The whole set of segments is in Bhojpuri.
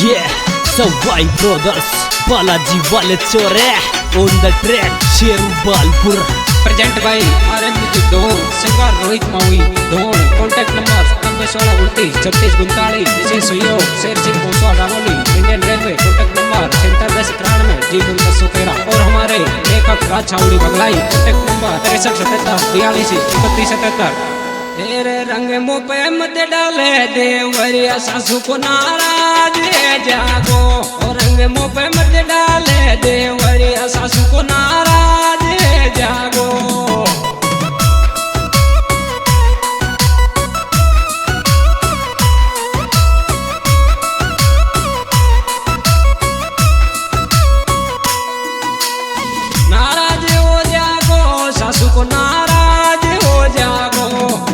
Yeah, Savai Brothers, Balaji वाले चोरे on the track, Sheru Balpur. Present by RM दोन सिंगर रोहित मावी दोन कॉन्टैक्ट नंबर 9729 36 सहयोग Sher Singh Koswa Danoli Indian railway contact number 4791 जी213 और हमारे लेखक राजछावड़ी बगलाई कॉन्टैक्ट नंबर 6377 42 तेरे रंग मुँह पे मत डाले देवरिया सासू को नाराज जागो और रंग मुँह पे मत डाले देवरिया सासू को नाराज जागो नाराज हो जागो सासू को नाराज हो जागो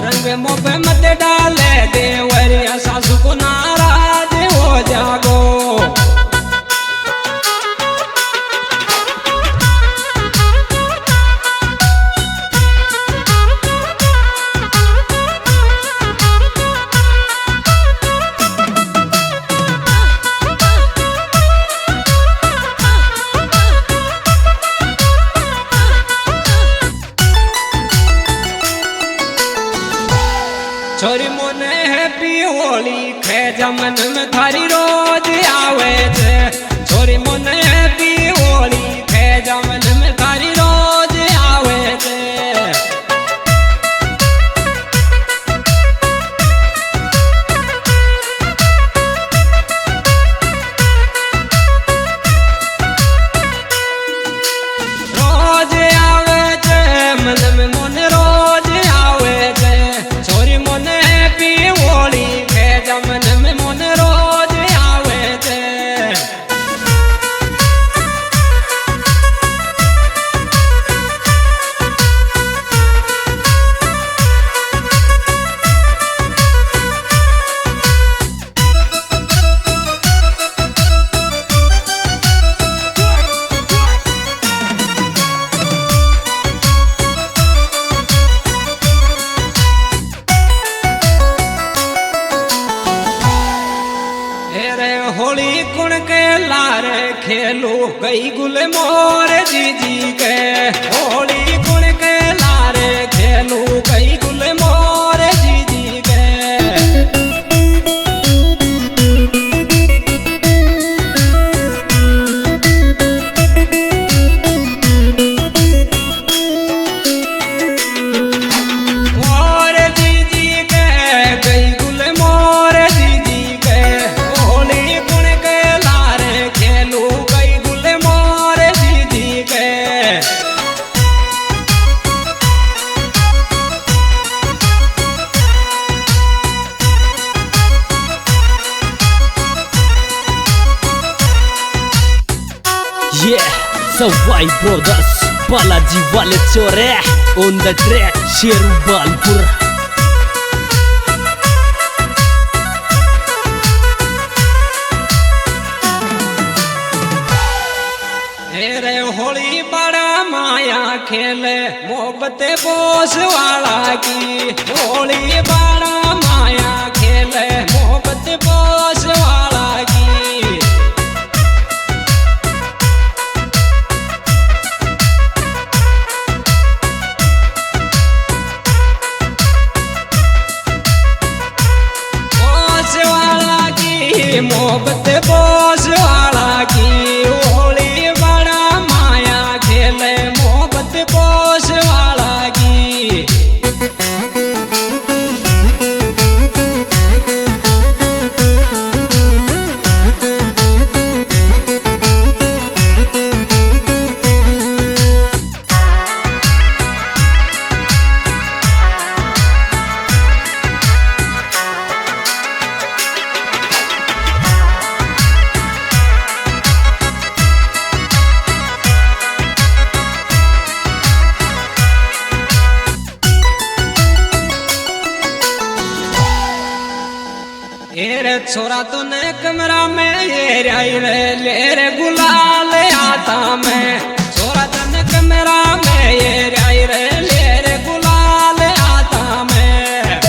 रंग मुँह पे मत डाले देवरिया सासू को नाराज हो जागो छोरी मोने हैप्पी होली खे जमन में थारी रोज आवे छे छोरी मोने हैप्पी होली खे जमन में थारी रोज आवे छे रोज आवे छे मन में मोने रोज आवे छे छोरी मोने हैप्पी होली खे जमन में मोने रोज आवे छे होली कुण के लारे खेलो गई गुल मोर जीजी के होली कुण के लारे खेलो गई गुल मोर जीजी के मोर जीजी के गई गुल मोर जीजी के होली कुण के लारे खेलो गई गुल मोर जीजी के Yeah, Savai Brothers, Balaji वाले चोरे on the track, Sheru Balpur. तेरे होली बड़ा माया खेले मोहब्बत बोस वाला की होली बड़ा माया खेले मोहब्बत बोस वाला की बोस वाला की मोहब्बत बोस वाला की होली बड़ा माया खेले मोहब्बत बोस वाला की रे छोरा तो ने कमरा में ये राई ले रे गुलाल आता में छोरा तो ने कमरा में ये राई ले रे गुलाल आता में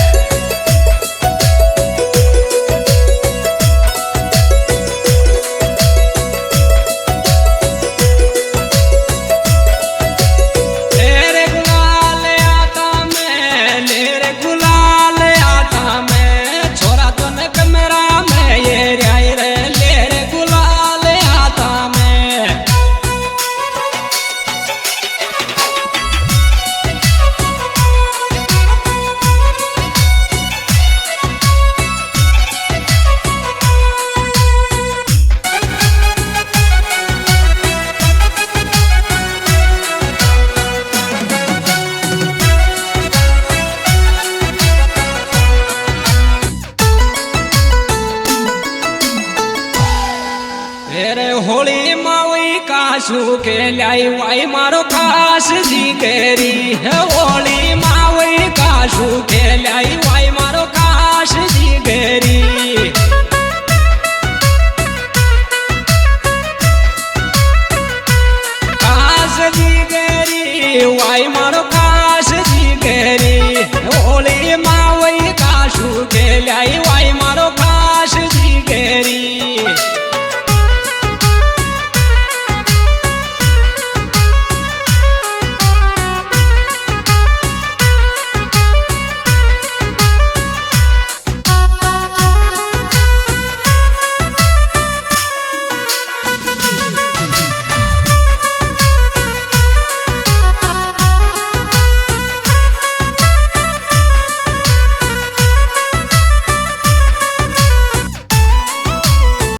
होली मावी काशू के लाई वाई मारो खास जी केरी है होली मावी काशू के लाई वाई मारो खास जी केरी